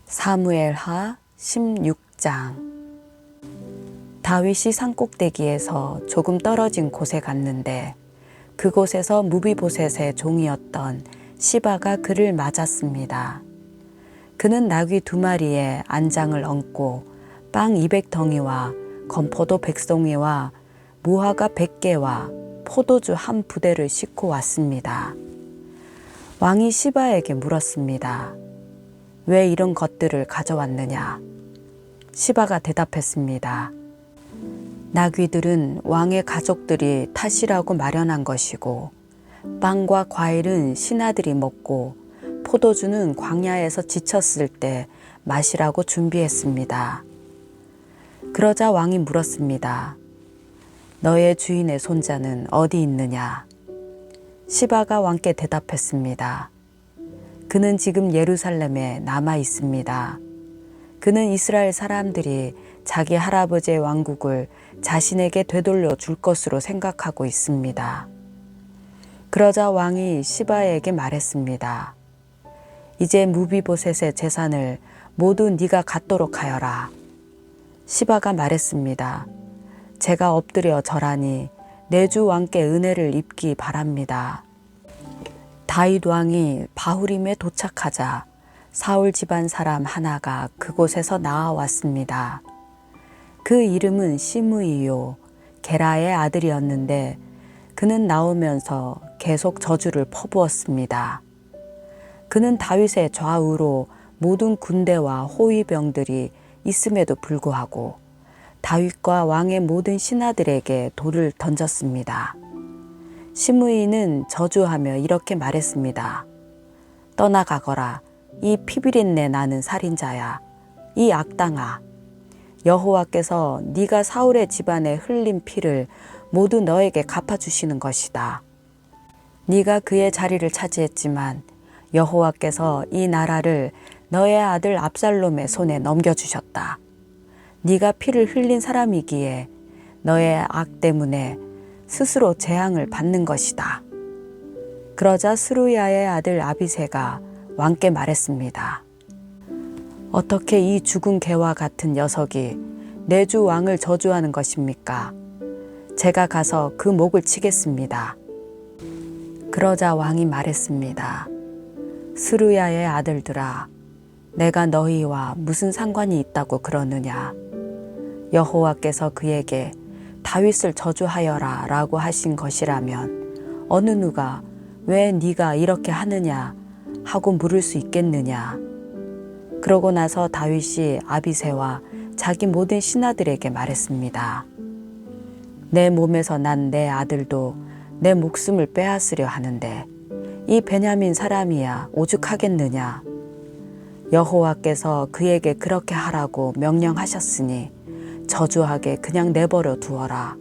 사무엘하 16장. 다윗이 산꼭대기에서 조금 떨어진 곳에 갔는데 그곳에서 무비보셋의 종이었던 시바가 그를 맞았습니다. 그는 나귀 2마리에 안장을 얹고 빵 200덩이와 건포도 100송이와 무화과 100개와 포도주 1부대를 싣고 왔습니다. 왕이 시바에게 물었습니다. 왜 이런 것들을 가져왔느냐? 시바가 대답했습니다. 나귀들은 왕의 가족들이 타시라고 마련한 것이고 빵과 과일은 신하들이 먹고 포도주는 광야에서 지쳤을 때 마시라고 준비했습니다. 그러자 왕이 물었습니다. 너의 주인의 손자는 어디 있느냐? 시바가 왕께 대답했습니다. 그는 지금 예루살렘에 남아 있습니다. 그는 이스라엘 사람들이 자기 할아버지의 왕국을 자신에게 되돌려 줄 것으로 생각하고 있습니다. 그러자 왕이 시바에게 말했습니다. 이제 무비보셋의 재산을 모두 네가 갖도록 하여라. 시바가 말했습니다. 제가 엎드려 절하니 내 주 왕께 은혜를 입기 바랍니다. 다윗 왕이 바후림에 도착하자 사울 집안 사람 하나가 그곳에서 나와왔습니다. 그 이름은 시므이요 게라의 아들이었는데 그는 나오면서 계속 저주를 퍼부었습니다. 그는 다윗의 좌우로 모든 군대와 호위병들이 있음에도 불구하고 다윗과 왕의 모든 신하들에게 돌을 던졌습니다. 시므이는 저주하며 이렇게 말했습니다. 떠나가거라. 이 피비린내 나는 살인자야. 이 악당아. 여호와께서 네가 사울의 집안에 흘린 피를 모두 너에게 갚아주시는 것이다. 네가 그의 자리를 차지했지만 여호와께서 이 나라를 너의 아들 압살롬의 손에 넘겨주셨다. 네가 피를 흘린 사람이기에 너의 악 때문에 스스로 재앙을 받는 것이다. 그러자 스루야의 아들 아비새가 왕께 말했습니다. 어떻게 이 죽은 개와 같은 녀석이 내 주 왕을 저주하는 것입니까? 제가 가서 그 목을 치겠습니다. 그러자 왕이 말했습니다. 스루야의 아들들아, 내가 너희와 무슨 상관이 있다고 그러느냐? 여호와께서 그에게 다윗을 저주하여라 라고 하신 것이라면 어느 누가 왜 네가 이렇게 하느냐 하고 물을 수 있겠느냐. 그러고 나서 다윗이 아비새와 자기 모든 신하들에게 말했습니다. 내 몸에서 난 내 아들도 내 목숨을 빼앗으려 하는데 이 베냐민 사람이야 오죽하겠느냐. 여호와께서 그에게 그렇게 하라고 명령하셨으니 저주하게 그냥 내버려 두어라.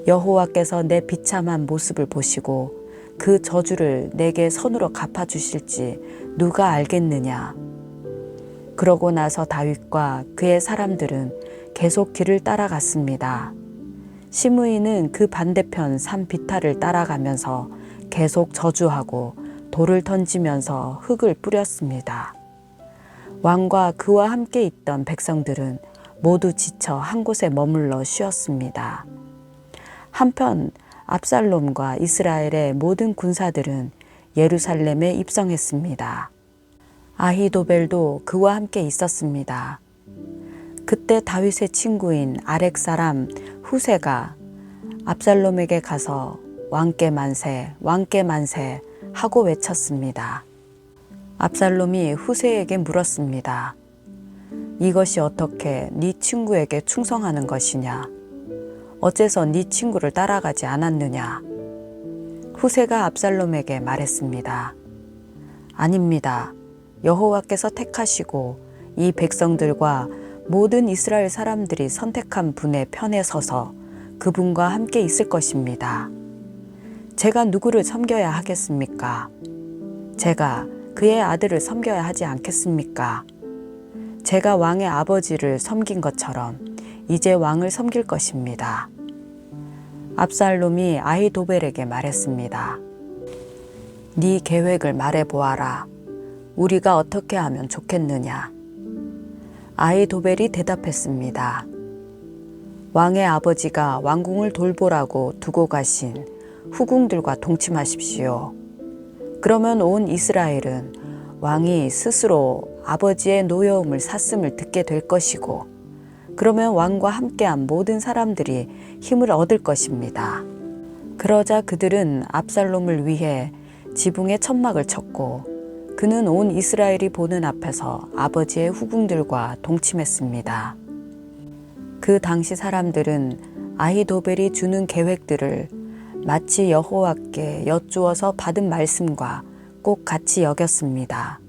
여호와께서 내 비참한 모습을 보시고 그 저주를 내게 선으로 갚아주실지 누가 알겠느냐. 그러고 나서 다윗과 그의 사람들은 계속 길을 따라갔습니다. 시므이는 그 반대편 산 비탈을 따라가면서 계속 저주하고 돌을 던지면서 흙을 뿌렸습니다. 왕과 그와 함께 있던 백성들은 모두 지쳐 한 곳에 머물러 쉬었습니다. 한편 압살롬과 이스라엘의 모든 군사들은 예루살렘에 입성했습니다. 아히도벨도 그와 함께 있었습니다. 그때 다윗의 친구인 아렉 사람 후세가 압살롬에게 가서 왕께 만세, 왕께 만세 하고 외쳤습니다. 압살롬이 후세에게 물었습니다. 이것이 어떻게 네 친구에게 충성하는 것이냐? 어째서 네 친구를 따라가지 않았느냐? 후세가 압살롬에게 말했습니다. 아닙니다. 여호와께서 택하시고 이 백성들과 모든 이스라엘 사람들이 선택한 분의 편에 서서 그분과 함께 있을 것입니다. 제가 누구를 섬겨야 하겠습니까? 제가 그의 아들을 섬겨야 하지 않겠습니까? 제가 왕의 아버지를 섬긴 것처럼 이제 왕을 섬길 것입니다. 압살롬이 아히도벨에게 말했습니다. 네 계획을 말해보아라. 우리가 어떻게 하면 좋겠느냐? 아히도벨이 대답했습니다. 왕의 아버지가 왕궁을 돌보라고 두고 가신 후궁들과 동침하십시오. 그러면 온 이스라엘은 왕이 스스로 아버지의 노여움을 샀음을 듣게 될 것이고, 그러면 왕과 함께한 모든 사람들이 힘을 얻을 것입니다. 그러자 그들은 압살롬을 위해 지붕에 천막을 쳤고, 그는 온 이스라엘이 보는 앞에서 아버지의 후궁들과 동침했습니다. 그 당시 사람들은 아히도벨이 주는 계획들을 마치 여호와께 여쭈어서 받은 말씀과 꼭 같이 여겼습니다.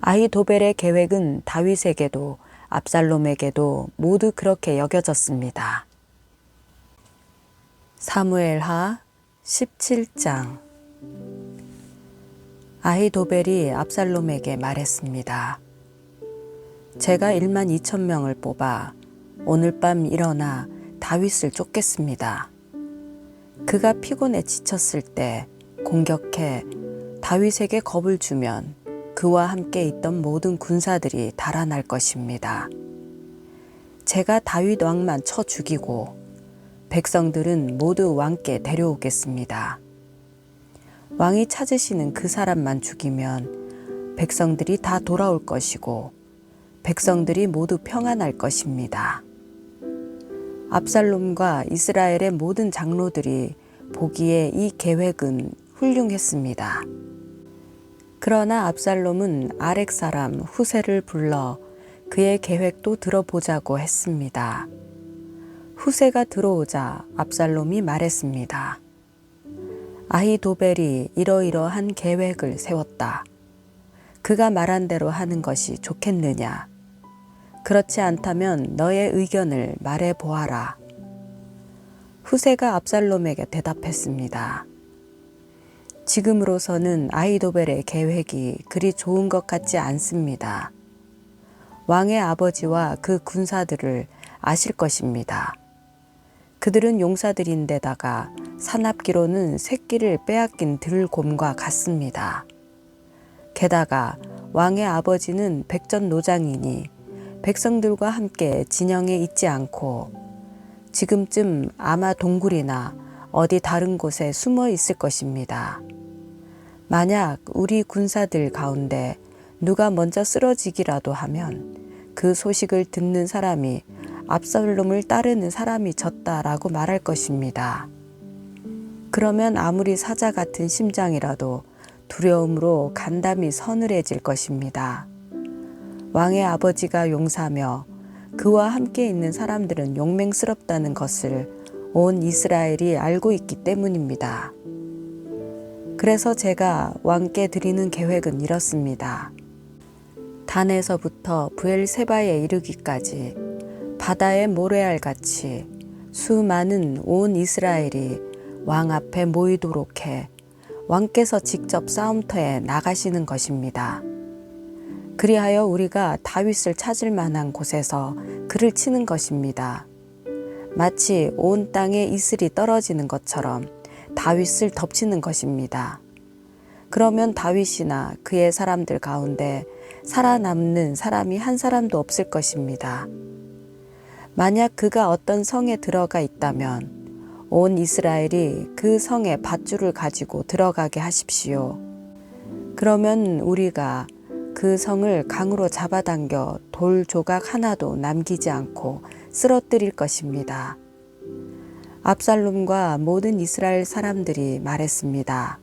아히도벨의 계획은 다윗에게도 압살롬에게도 모두 그렇게 여겨졌습니다. 사무엘하 17장. 아히도벨이 압살롬에게 말했습니다. 제가 12,000명을 뽑아 오늘 밤 일어나 다윗을 쫓겠습니다. 그가 피곤에 지쳤을 때 공격해 다윗에게 겁을 주면 그와 함께 있던 모든 군사들이 달아날 것입니다. 제가 다윗 왕만 쳐 죽이고 백성들은 모두 왕께 데려오겠습니다. 왕이 찾으시는 그 사람만 죽이면 백성들이 다 돌아올 것이고 백성들이 모두 평안할 것입니다. 압살롬과 이스라엘의 모든 장로들이 보기에 이 계획은 훌륭했습니다. 그러나 압살롬은 아렉 사람 후세를 불러 그의 계획도 들어보자고 했습니다. 후세가 들어오자 압살롬이 말했습니다. 아히도벨이 이러이러한 계획을 세웠다. 그가 말한 대로 하는 것이 좋겠느냐? 그렇지 않다면 너의 의견을 말해 보아라. 후세가 압살롬에게 대답했습니다. 지금으로서는 아히도벨의 계획이 그리 좋은 것 같지 않습니다. 왕의 아버지와 그 군사들을 아실 것입니다. 그들은 용사들인데다가 사납기로는 새끼를 빼앗긴 들곰과 같습니다. 게다가 왕의 아버지는 백전노장이니 백성들과 함께 진영에 있지 않고 지금쯤 아마 동굴이나 어디 다른 곳에 숨어 있을 것입니다. 만약 우리 군사들 가운데 누가 먼저 쓰러지기라도 하면 그 소식을 듣는 사람이 압살롬을 따르는 사람이 졌다라고 말할 것입니다. 그러면 아무리 사자 같은 심장이라도 두려움으로 간담이 서늘해질 것입니다. 왕의 아버지가 용사며 그와 함께 있는 사람들은 용맹스럽다는 것을 온 이스라엘이 알고 있기 때문입니다. 그래서 제가 왕께 드리는 계획은 이렇습니다. 단에서부터 브엘세바에 이르기까지 바다의 모래알같이 수많은 온 이스라엘이 왕 앞에 모이도록 해 왕께서 직접 싸움터에 나가시는 것입니다. 그리하여 우리가 다윗을 찾을 만한 곳에서 그를 치는 것입니다. 마치 온 땅에 이슬이 떨어지는 것처럼 다윗을 덮치는 것입니다. 그러면 다윗이나 그의 사람들 가운데 살아남는 사람이 한 사람도 없을 것입니다. 만약 그가 어떤 성에 들어가 있다면 온 이스라엘이 그 성에 밧줄을 가지고 들어가게 하십시오. 그러면 우리가 그 성을 강으로 잡아당겨 돌 조각 하나도 남기지 않고 쓰러뜨릴 것입니다. 압살롬과 모든 이스라엘 사람들이 말했습니다.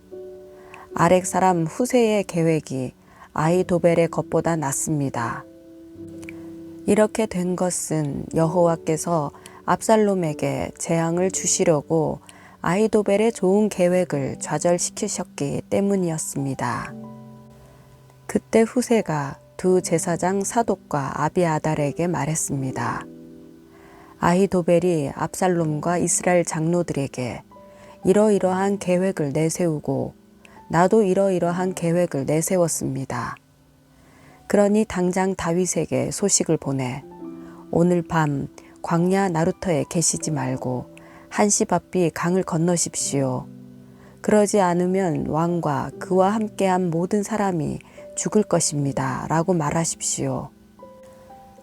아렉 사람 후세의 계획이 아히도벨의 것보다 낫습니다. 이렇게 된 것은 여호와께서 압살롬에게 재앙을 주시려고 아히도벨의 좋은 계획을 좌절시키셨기 때문이었습니다. 그때 후세가 두 제사장 사독과 아비아달에게 말했습니다. 아히도벨이 압살롬과 이스라엘 장로들에게 이러이러한 계획을 내세우고 나도 이러이러한 계획을 내세웠습니다. 그러니 당장 다윗에게 소식을 보내 오늘 밤 광야 나루터에 계시지 말고 한시 바삐 강을 건너십시오. 그러지 않으면 왕과 그와 함께한 모든 사람이 죽을 것입니다. 라고 말하십시오.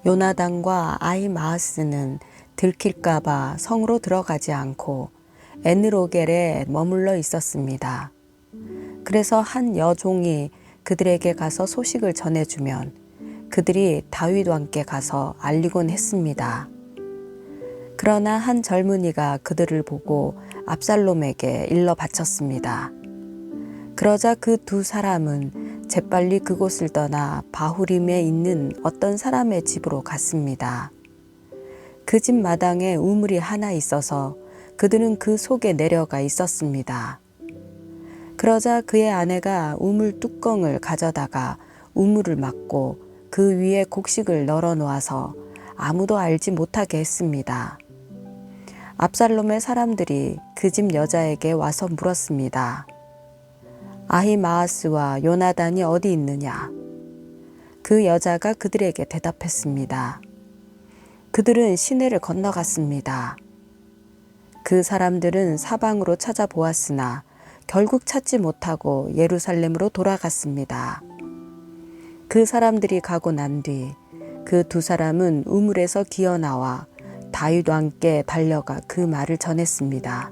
요나단과 아히마아스는 들킬까봐 성으로 들어가지 않고 에느로겔에 머물러 있었습니다. 그래서 한 여종이 그들에게 가서 소식을 전해주면 그들이 다윗 왕께 가서 알리곤 했습니다. 그러나 한 젊은이가 그들을 보고 압살롬에게 일러 바쳤습니다. 그러자 그 두 사람은 재빨리 그곳을 떠나 바후림에 있는 어떤 사람의 집으로 갔습니다. 그 집 마당에 우물이 하나 있어서 그들은 그 속에 내려가 있었습니다. 그러자 그의 아내가 우물 뚜껑을 가져다가 우물을 막고 그 위에 곡식을 널어 놓아서 아무도 알지 못하게 했습니다. 압살롬의 사람들이 그 집 여자에게 와서 물었습니다. 아히마아스와 요나단이 어디 있느냐? 그 여자가 그들에게 대답했습니다. 그들은 시내를 건너갔습니다. 그 사람들은 사방으로 찾아보았으나 결국 찾지 못하고 예루살렘으로 돌아갔습니다. 그 사람들이 가고 난 뒤 그 두 사람은 우물에서 기어나와 다윗 왕께 달려가 그 말을 전했습니다.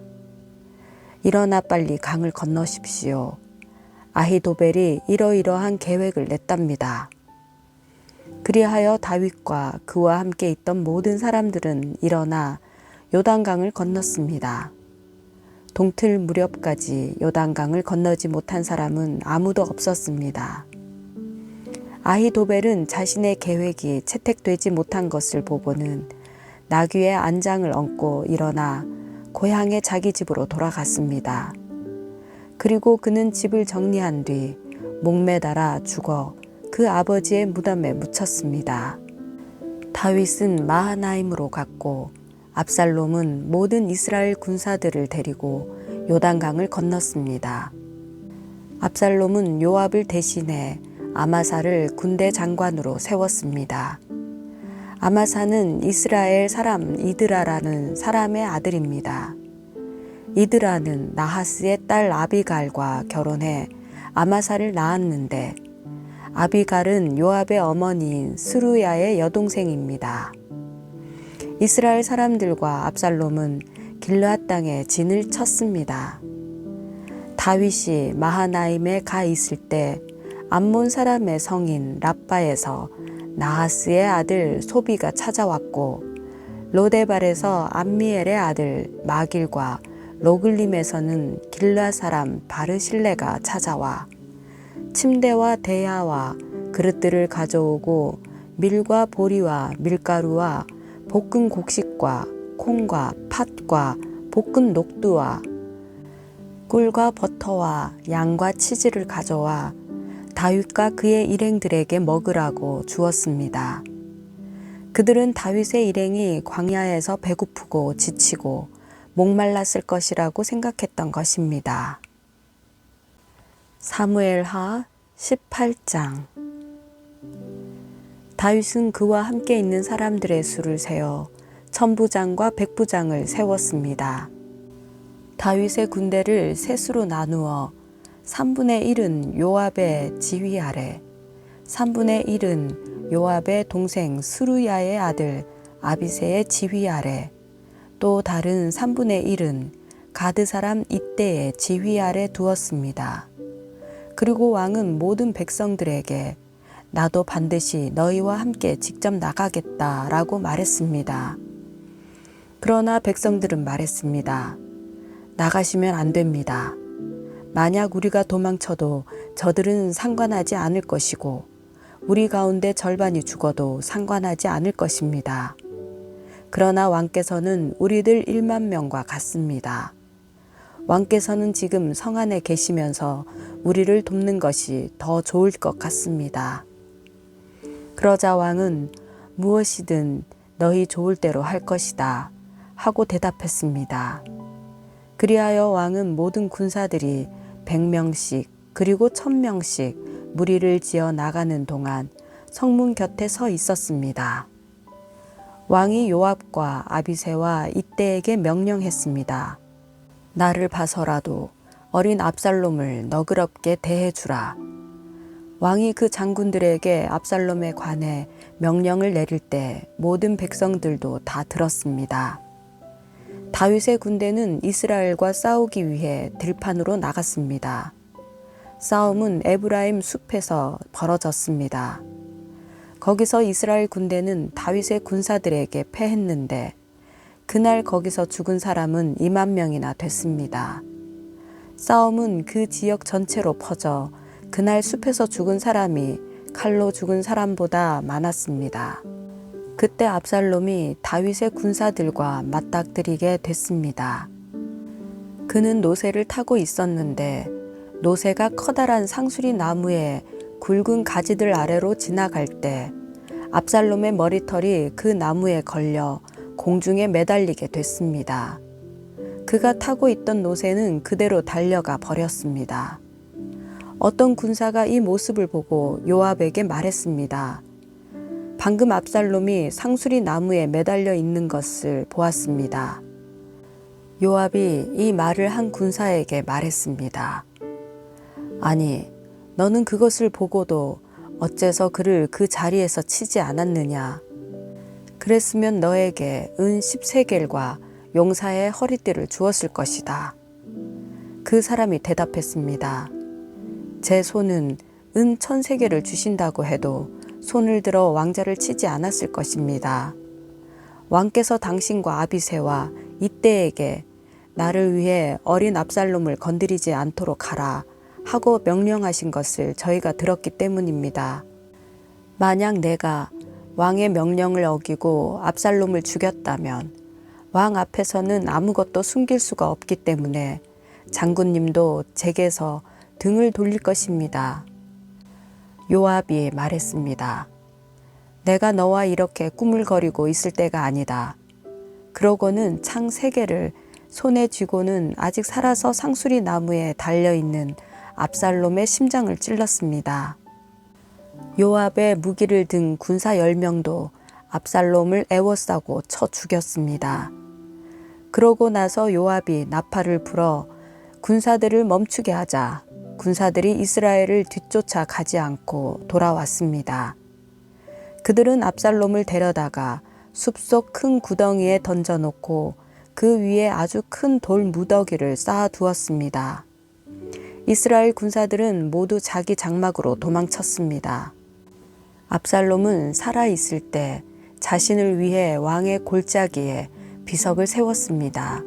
일어나 빨리 강을 건너십시오. 아히도벨이 이러이러한 계획을 냈답니다. 그리하여 다윗과 그와 함께 있던 모든 사람들은 일어나 요단강을 건넜습니다. 동틀 무렵까지 요단강을 건너지 못한 사람은 아무도 없었습니다. 아히도벨은 자신의 계획이 채택되지 못한 것을 보고는 나귀의 안장을 얹고 일어나 고향의 자기 집으로 돌아갔습니다. 그리고 그는 집을 정리한 뒤 목매달아 죽어 그 아버지의 무덤에 묻혔습니다. 다윗은 마하나임으로 갔고 압살롬은 모든 이스라엘 군사들을 데리고 요단강을 건넜습니다. 압살롬은 요압을 대신해 아마사를 군대 장관으로 세웠습니다. 아마사는 이스라엘 사람 이드라라는 사람의 아들입니다. 이드라는 나하스의 딸 아비갈과 결혼해 아마사를 낳았는데 아비갈은 요압의 어머니인 스루야의 여동생입니다. 이스라엘 사람들과 압살롬은 길르앗 땅에 진을 쳤습니다. 다윗이 마하나임에 가 있을 때 암몬 사람의 성인 랍바에서 나하스의 아들 소비가 찾아왔고 로데발에서 암미엘의 아들 마길과 로글림에서는 길르앗 사람 바르실레가 찾아와 침대와 대야와 그릇들을 가져오고 밀과 보리와 밀가루와 볶은 곡식과 콩과 팥과 볶은 녹두와 꿀과 버터와 양과 치즈를 가져와 다윗과 그의 일행들에게 먹으라고 주었습니다. 그들은 다윗의 일행이 광야에서 배고프고 지치고 목말랐을 것이라고 생각했던 것입니다. 사무엘하 18장. 다윗은 그와 함께 있는 사람들의 수를 세어 천부장과 백부장을 세웠습니다. 다윗의 군대를 세 수로 나누어 3분의 1은 요압의 지휘 아래, 3분의 1은 요압의 동생 스루야의 아들 아비새의 지휘 아래, 또 다른 3분의 1은 가드 사람 이때의 지휘 아래 두었습니다. 그리고 왕은 모든 백성들에게 나도 반드시 너희와 함께 직접 나가겠다라고 말했습니다. 그러나 백성들은 말했습니다. 나가시면 안 됩니다. 만약 우리가 도망쳐도 저들은 상관하지 않을 것이고 우리 가운데 절반이 죽어도 상관하지 않을 것입니다. 그러나 왕께서는 우리들 1만 명과 같습니다. 왕께서는 지금 성 안에 계시면서 우리를 돕는 것이 더 좋을 것 같습니다. 그러자 왕은 무엇이든 너희 좋을 대로 할 것이다 하고 대답했습니다. 그리하여 왕은 모든 군사들이 100명씩 그리고 1000명씩 무리를 지어 나가는 동안 성문 곁에 서 있었습니다. 왕이 요압과 아비새와 이때에게 명령했습니다. 나를 봐서라도 어린 압살롬을 너그럽게 대해주라. 왕이 그 장군들에게 압살롬에 관해 명령을 내릴 때 모든 백성들도 다 들었습니다. 다윗의 군대는 이스라엘과 싸우기 위해 들판으로 나갔습니다. 싸움은 에브라임 숲에서 벌어졌습니다. 거기서 이스라엘 군대는 다윗의 군사들에게 패했는데 그날 거기서 죽은 사람은 2만 명이나 됐습니다. 싸움은 그 지역 전체로 퍼져 그날 숲에서 죽은 사람이 칼로 죽은 사람보다 많았습니다. 그때 압살롬이 다윗의 군사들과 맞닥뜨리게 됐습니다. 그는 노새를 타고 있었는데 노새가 커다란 상수리 나무의 굵은 가지들 아래로 지나갈 때 압살롬의 머리털이 그 나무에 걸려 공중에 매달리게 됐습니다. 그가 타고 있던 노새는 그대로 달려가 버렸습니다. 어떤 군사가 이 모습을 보고 요압에게 말했습니다. 방금 압살롬이 상수리 나무에 매달려 있는 것을 보았습니다. 요압이 이 말을 한 군사에게 말했습니다. 아니, 너는 그것을 보고도 어째서 그를 그 자리에서 치지 않았느냐? 그랬으면 너에게 은 10세겔과 용사의 허리띠를 주었을 것이다. 그 사람이 대답했습니다. 제 손은 은 1000세겔을 주신다고 해도 손을 들어 왕자를 치지 않았을 것입니다. 왕께서 당신과 아비새와 이때에게 나를 위해 어린 압살롬을 건드리지 않도록 하라 하고 명령하신 것을 저희가 들었기 때문입니다. 만약 내가 왕의 명령을 어기고 압살롬을 죽였다면 왕 앞에서는 아무것도 숨길 수가 없기 때문에 장군님도 제게서 등을 돌릴 것입니다. 요압이 말했습니다. 내가 너와 이렇게 꾸물거리고 있을 때가 아니다. 그러고는 창 3개를 손에 쥐고는 아직 살아서 상수리 나무에 달려있는 압살롬의 심장을 찔렀습니다. 요압의 무기를 든 군사 10명도 압살롬을 애워싸고 쳐 죽였습니다. 그러고 나서 요압이 나팔을 불어 군사들을 멈추게 하자 군사들이 이스라엘을 뒤쫓아 가지 않고 돌아왔습니다. 그들은 압살롬을 데려다가 숲속 큰 구덩이에 던져놓고 그 위에 아주 큰 돌 무더기를 쌓아 두었습니다. 이스라엘 군사들은 모두 자기 장막으로 도망쳤습니다. 압살롬은 살아있을 때 자신을 위해 왕의 골짜기에 비석을 세웠습니다.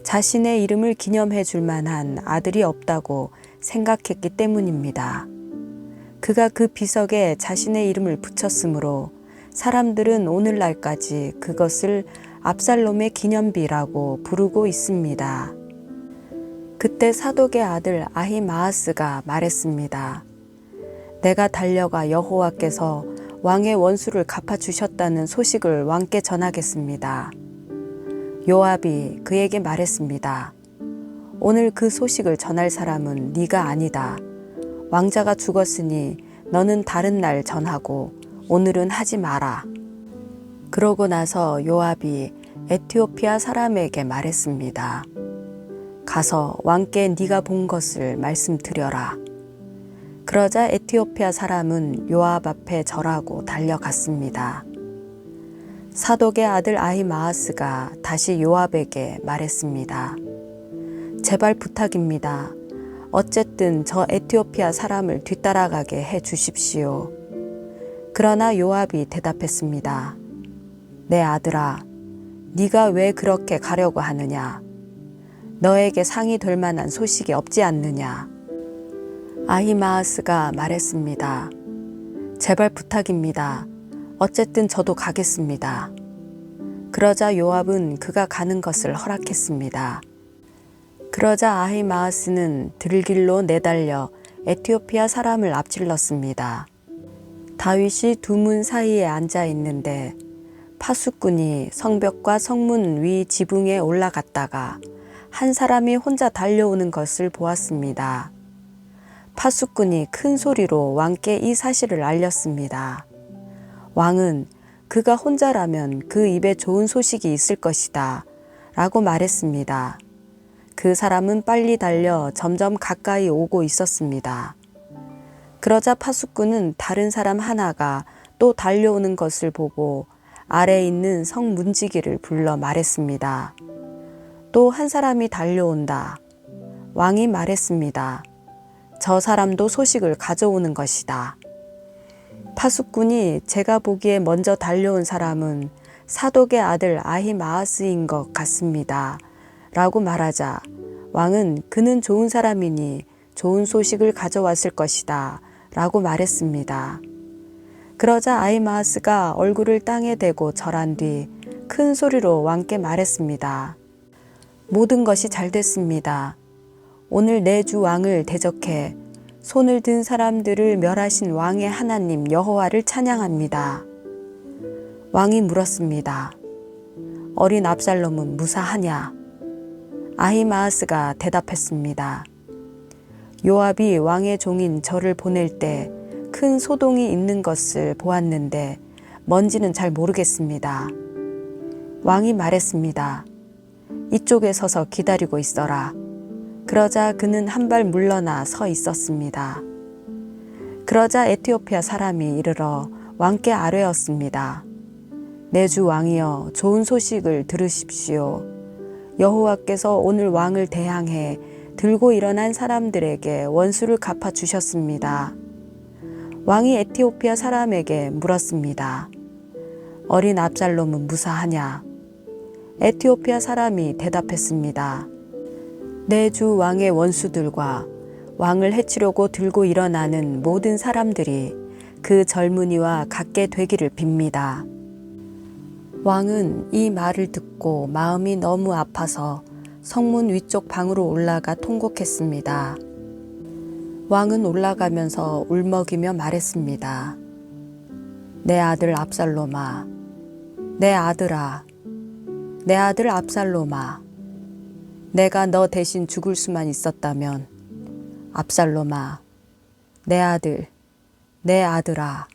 자신의 이름을 기념해 줄 만한 아들이 없다고 생각했기 때문입니다. 그가 그 비석에 자신의 이름을 붙였으므로 사람들은 오늘날까지 그것을 압살롬의 기념비라고 부르고 있습니다. 그때 사독의 아들 아히마아스가 말했습니다. 내가 달려가 여호와께서 왕의 원수를 갚아주셨다는 소식을 왕께 전하겠습니다. 요압이 그에게 말했습니다. 오늘 그 소식을 전할 사람은 네가 아니다. 왕자가 죽었으니 너는 다른 날 전하고 오늘은 하지 마라. 그러고 나서 요압이 에티오피아 사람에게 말했습니다. 가서 왕께 네가 본 것을 말씀드려라. 그러자 에티오피아 사람은 요압 앞에 절하고 달려갔습니다. 사독의 아들 아히마아스가 다시 요압에게 말했습니다. 제발 부탁입니다. 어쨌든 저 에티오피아 사람을 뒤따라가게 해 주십시오. 그러나 요압이 대답했습니다. 내 아들아, 네가 왜 그렇게 가려고 하느냐? 너에게 상이 될 만한 소식이 없지 않느냐? 아히마아스가 말했습니다. 제발 부탁입니다. 어쨌든 저도 가겠습니다. 그러자 요압은 그가 가는 것을 허락했습니다. 그러자 아히마아스는 들길로 내달려 에티오피아 사람을 앞질렀습니다. 다윗이 두 문 사이에 앉아 있는데 파수꾼이 성벽과 성문 위 지붕에 올라갔다가 한 사람이 혼자 달려오는 것을 보았습니다. 파수꾼이 큰 소리로 왕께 이 사실을 알렸습니다. 왕은 그가 혼자라면 그 입에 좋은 소식이 있을 것이다 라고 말했습니다. 그 사람은 빨리 달려 점점 가까이 오고 있었습니다. 그러자 파수꾼은 다른 사람 하나가 또 달려오는 것을 보고 아래에 있는 성 문지기를 불러 말했습니다. 또 한 사람이 달려온다. 왕이 말했습니다. 저 사람도 소식을 가져오는 것이다. 파수꾼이 제가 보기에 먼저 달려온 사람은 사독의 아들 아히마아스인 것 같습니다. 라고 말하자 왕은 그는 좋은 사람이니 좋은 소식을 가져왔을 것이다. 라고 말했습니다. 그러자 아히마아스가 얼굴을 땅에 대고 절한 뒤 큰 소리로 왕께 말했습니다. 모든 것이 잘 됐습니다. 오늘 내 주 왕을 대적해 손을 든 사람들을 멸하신 왕의 하나님 여호와를 찬양합니다. 왕이 물었습니다. 어린 압살롬은 무사하냐? 아히마아스가 대답했습니다. 요압이 왕의 종인 저를 보낼 때 큰 소동이 있는 것을 보았는데 뭔지는 잘 모르겠습니다. 왕이 말했습니다. 이쪽에 서서 기다리고 있어라. 그러자 그는 한 발 물러나 서 있었습니다. 그러자 에티오피아 사람이 이르러 왕께 아뢰었습니다. 내 주 왕이여 좋은 소식을 들으십시오. 여호와께서 오늘 왕을 대항해 들고 일어난 사람들에게 원수를 갚아 주셨습니다. 왕이 에티오피아 사람에게 물었습니다. 어린 압살롬은 무사하냐? 에티오피아 사람이 대답했습니다. 내 주 왕의 원수들과 왕을 해치려고 들고 일어나는 모든 사람들이 그 젊은이와 같게 되기를 빕니다. 왕은 이 말을 듣고 마음이 너무 아파서 성문 위쪽 방으로 올라가 통곡했습니다. 왕은 올라가면서 울먹이며 말했습니다. 내 아들 압살롬아, 내 아들아, 내 아들 압살롬아, 내가 너 대신 죽을 수만 있었다면 압살롬아, 내 아들, 내 아들아.